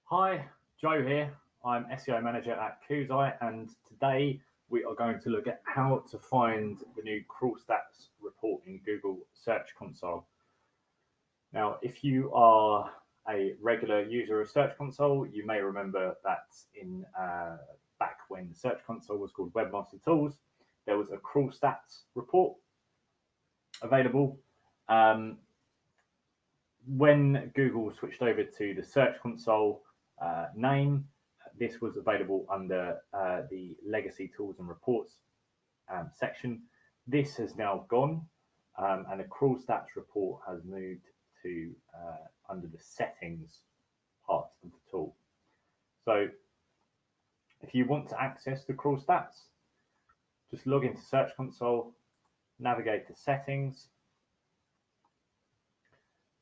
Hi, Joe here. I'm SEO manager at Koozai, and today we are going to look at how to find the new crawl stats report in Google Search Console. Now, if you are a regular user of Search Console, you may remember that in back when Search Console was called Webmaster Tools, there was a crawl stats report available. When Google switched over to the Search Console name, this was available under the Legacy Tools and Reports section. This has now gone, and the crawl stats report has moved to under the settings part of the tool. So if you want to access the crawl stats, just log into Search Console, navigate to settings,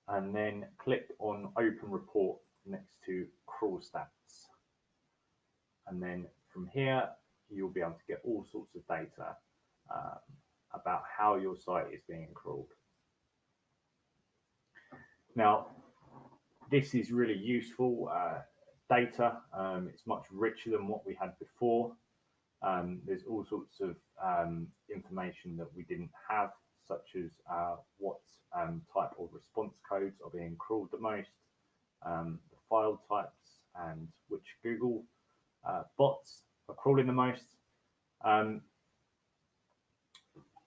and then click on Open Report next to crawl stats. And then from here, you'll be able to get all sorts of data about how your site is being crawled. Now, this is really useful data. It's much richer than what we had before. There's all sorts of information that we didn't have, such as what type of response codes are being crawled the most, the file types, and which Google bots are crawling the most.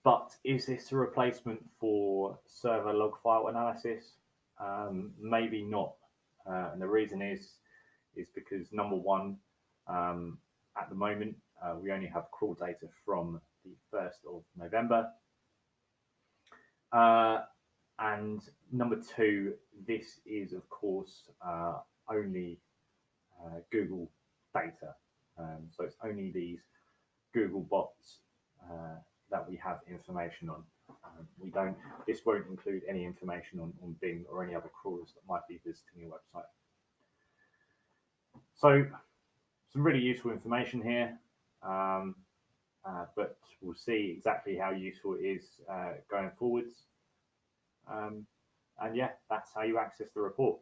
But is this a replacement for server log file analysis? Maybe not. And the reason is because number one, at the moment, we only have crawl data from the 1st of November. And number two, this is, of course, only Google data. So it's only these Google bots that we have information on. This won't include any information on Bing or any other crawlers that might be visiting your website. So some really useful information here, but we'll see exactly how useful it is going forwards. And yeah, that's how you access the report.